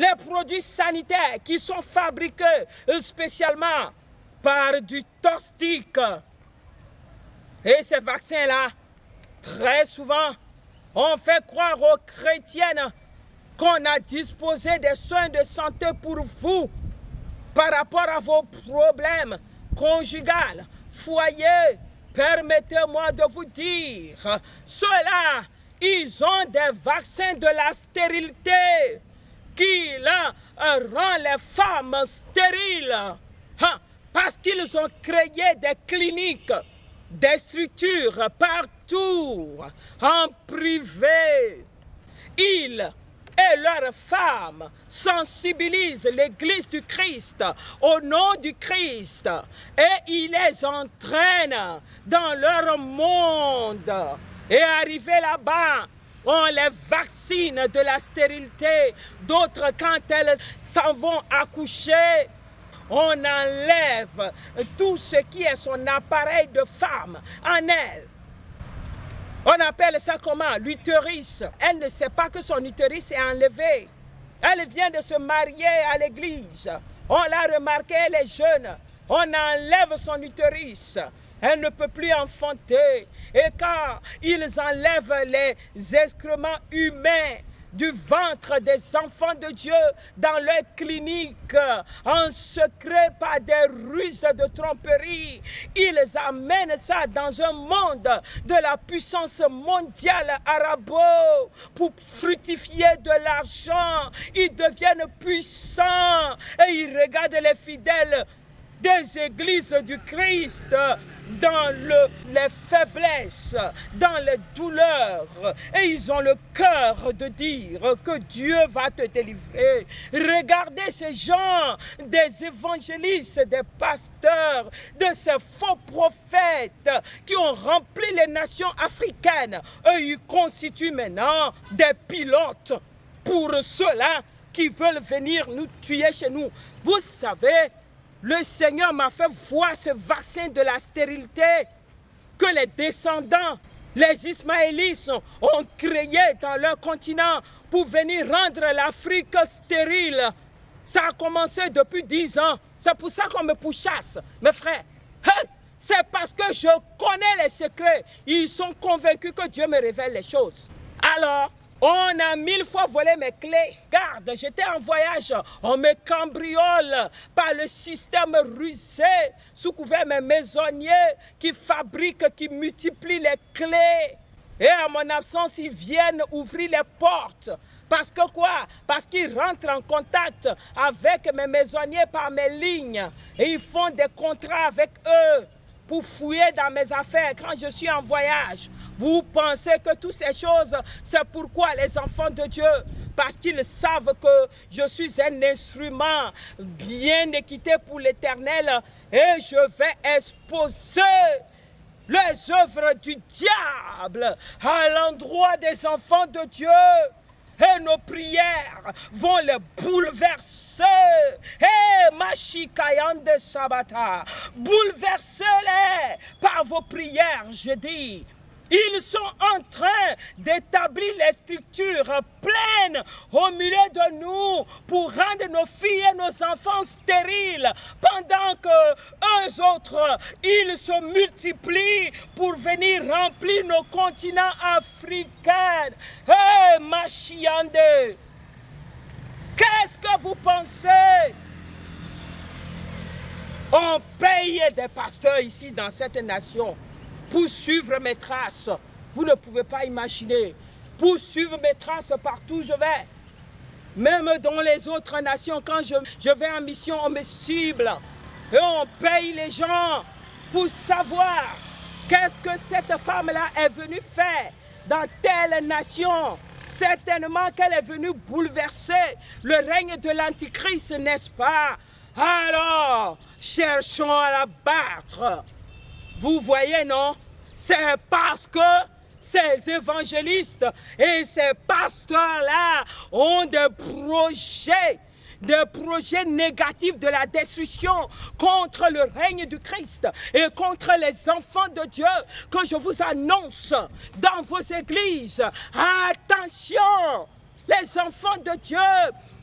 les produits sanitaires qui sont fabriqués spécialement par du toxique. Et ces vaccins-là, très souvent, on fait croire aux chrétiennes qu'on a disposé des soins de santé pour vous par rapport à vos problèmes conjugaux, foyer. Permettez-moi de vous dire, ceux-là, ils ont des vaccins de la stérilité qui là, rend les femmes stériles. Parce qu'ils ont créé des cliniques, des structures partout, en privé. Ils et leurs femmes sensibilisent l'Église du Christ au nom du Christ et ils les entraînent dans leur monde. Et arrivé là-bas, on les vaccine de la stérilité. D'autres, quand elles s'en vont accoucher, on enlève tout ce qui est son appareil de femme en elle. On appelle ça comment? L'utérus. Elle ne sait pas que son utérus est enlevé. Elle vient de se marier à l'église. On l'a remarqué, elle est jeune. On enlève son utérus. Elle ne peut plus enfanter. Et quand ils enlèvent les excréments humains du ventre des enfants de Dieu dans leur clinique, en secret par des ruses de tromperie, ils amènent ça dans un monde de la puissance mondiale arabo pour fructifier de l'argent. Ils deviennent puissants et ils regardent les fidèles des églises du Christ dans les faiblesses, dans les douleurs, et ils ont le cœur de dire que Dieu va te délivrer. Regardez ces gens, des évangélistes, des pasteurs, de ces faux prophètes qui ont rempli les nations africaines. Eux, ils constituent maintenant des pilotes pour ceux-là qui veulent venir nous tuer chez nous. Vous savez, le Seigneur m'a fait voir ce vaccin de la stérilité que les descendants, les Ismaélites, ont créé dans leur continent pour venir rendre l'Afrique stérile. Ça a commencé depuis 10 ans. C'est pour ça qu'on me pourchasse, mes frères. C'est parce que je connais les secrets. Ils sont convaincus que Dieu me révèle les choses. Alors, on a 1000 fois volé mes clés. Garde, j'étais en voyage. On me cambriole par le système rusé sous couvert mes maisonniers qui fabriquent, qui multiplient les clés. Et à mon absence, ils viennent ouvrir les portes. Parce que quoi? Parce qu'ils rentrent en contact avec mes maisonniers par mes lignes. Et ils font des contrats avec eux pour fouiller dans mes affaires quand je suis en voyage. Vous pensez que toutes ces choses, c'est pourquoi les enfants de Dieu, parce qu'ils savent que je suis un instrument bien équité pour l'Éternel et je vais exposer les œuvres du diable à l'endroit des enfants de Dieu. Et nos prières vont les bouleverser. Hé, Machikayande Sabata, bouleversez-les par vos prières, je dis. Ils sont en train d'établir les structures pleines au milieu de nous pour rendre nos filles et nos enfants stériles pendant que eux autres, ils se multiplient pour venir remplir nos continents africains. Hé, Machiande, qu'est-ce que vous pensez? On paye des pasteurs ici dans cette nation pour suivre mes traces. Vous ne pouvez pas imaginer. Pour suivre mes traces partout où je vais. Même dans les autres nations, quand je vais en mission, on me cible. Et on paye les gens pour savoir qu'est-ce que cette femme-là est venue faire dans telle nation. Certainement qu'elle est venue bouleverser le règne de l'Antichrist, n'est-ce pas? Alors, cherchons à la battre. Vous voyez, non? C'est parce que ces évangélistes et ces pasteurs-là ont des projets négatifs de la destruction contre le règne du Christ et contre les enfants de Dieu que je vous annonce dans vos églises. Attention! Les enfants de Dieu,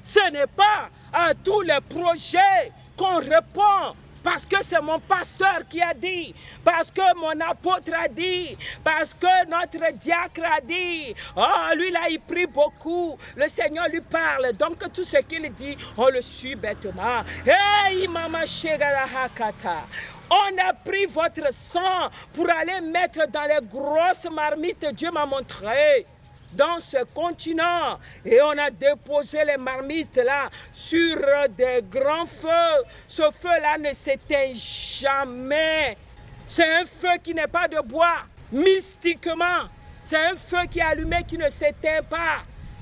ce n'est pas à tous les projets qu'on répond. Parce que c'est mon pasteur qui a dit, parce que mon apôtre a dit, parce que notre diacre a dit. Oh, lui là, il prie beaucoup. Le Seigneur lui parle. Donc tout ce qu'il dit, on le suit bêtement. Hey, Mama Shegarahakata. On a pris votre sang pour aller mettre dans les grosses marmites. Dieu m'a montré. Dans ce continent, et on a déposé les marmites là sur des grands feux. Ce feu-là ne s'éteint jamais. C'est un feu qui n'est pas de bois, mystiquement. C'est un feu qui est allumé, qui ne s'éteint pas.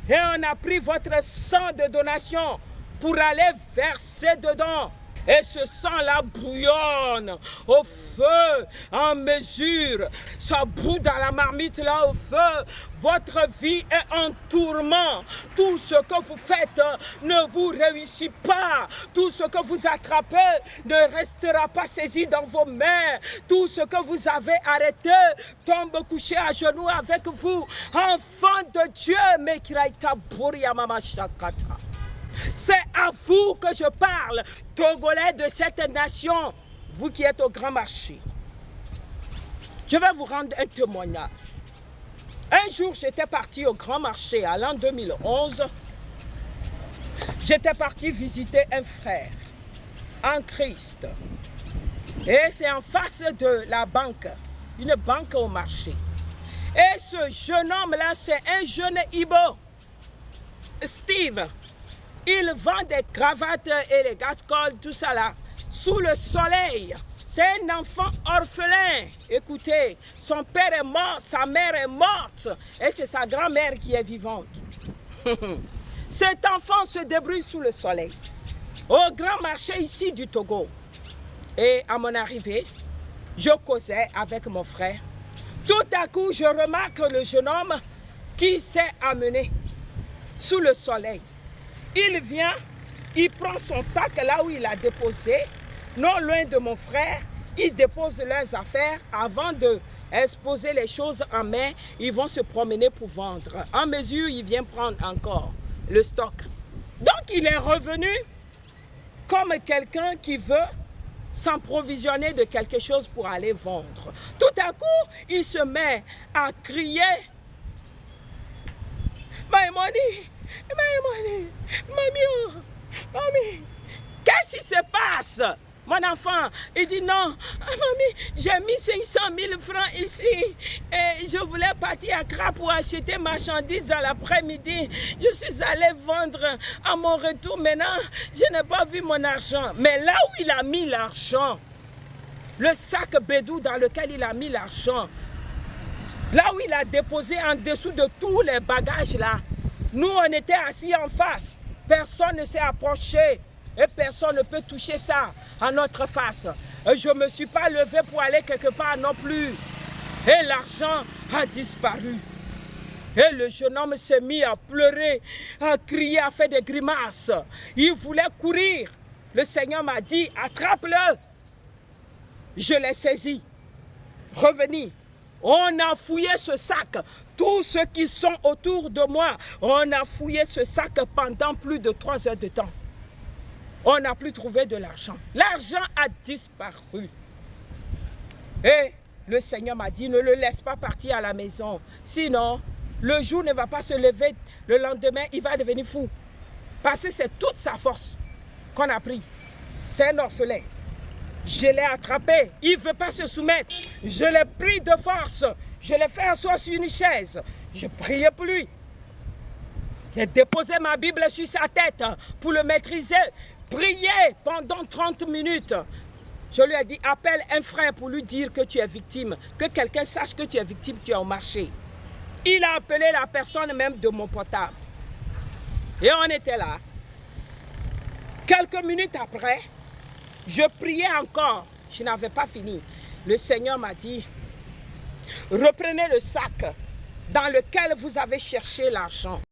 Et on a pris votre sang de donation pour aller verser dedans. Et ce sang-là bouillonne au feu, en mesure. Ça bout dans la marmite là au feu. Votre vie est en tourment. Tout ce que vous faites ne vous réussit pas. Tout ce que vous attrapez ne restera pas saisi dans vos mains. Tout ce que vous avez arrêté tombe couché à genoux avec vous. Enfant de Dieu, Mekraïta Boria Mama Shakata. C'est à vous que je parle, Togolais de cette nation, vous qui êtes au grand marché. Je vais vous rendre un témoignage. Un jour, j'étais parti au grand marché, à l'an 2011. J'étais parti visiter un frère en Christ. Et c'est en face de la banque, une banque au marché. Et ce jeune homme-là, c'est un jeune Ibo, Steve. Il vend des cravates et les cascoles, tout ça là, sous le soleil. C'est un enfant orphelin. Écoutez, son père est mort, sa mère est morte. Et c'est sa grand-mère qui est vivante. Cet enfant se débrouille sous le soleil. Au grand marché ici du Togo. Et à mon arrivée, je causais avec mon frère. Tout à coup, je remarque le jeune homme qui s'est amené sous le soleil. Il vient, il prend son sac là où il a déposé, non loin de mon frère, il dépose leurs affaires avant de exposer les choses en main, ils vont se promener pour vendre. En mesure, il vient prendre encore le stock. Donc il est revenu comme quelqu'un qui veut s'approvisionner de quelque chose pour aller vendre. Tout à coup, il se met à crier « My money! My money! Mamie! Mamie! Qu'est-ce qui se passe? » Mon enfant, il dit non, mamie, j'ai mis 500 000 francs ici et je voulais partir à Accra pour acheter marchandises dans l'après-midi. Je suis allé vendre à mon retour. Maintenant, je n'ai pas vu mon argent. Mais là où il a mis l'argent, le sac bédou dans lequel il a mis l'argent, là où il a déposé en dessous de tous les bagages là, nous on était assis en face. Personne ne s'est approché. Et personne ne peut toucher ça à notre face. Et je ne me suis pas levé pour aller quelque part non plus. Et l'argent a disparu. Et le jeune homme s'est mis à pleurer, à crier, à faire des grimaces. Il voulait courir. Le Seigneur m'a dit, attrape-le. Je l'ai saisi. Revenez. On a fouillé ce sac. Tous ceux qui sont autour de moi, on a fouillé ce sac pendant plus de 3 heures de temps. On n'a plus trouvé de l'argent. L'argent a disparu. Et le Seigneur m'a dit, ne le laisse pas partir à la maison. Sinon, le jour ne va pas se lever. Le lendemain, il va devenir fou. Parce que c'est toute sa force qu'on a pris. C'est un orphelin. Je l'ai attrapé. Il ne veut pas se soumettre. Je l'ai pris de force. Je l'ai fait asseoir sur une chaise. Je priais pour lui. J'ai déposé ma Bible sur sa tête pour le maîtriser. Prier pendant 30 minutes. Je lui ai dit, appelle un frère pour lui dire que tu es victime. Que quelqu'un sache que tu es victime, tu es au marché. Il a appelé la personne même de mon portable. Et on était là. Quelques minutes après, je priais encore. Je n'avais pas fini. Le Seigneur m'a dit, reprenez le sac dans lequel vous avez cherché l'argent.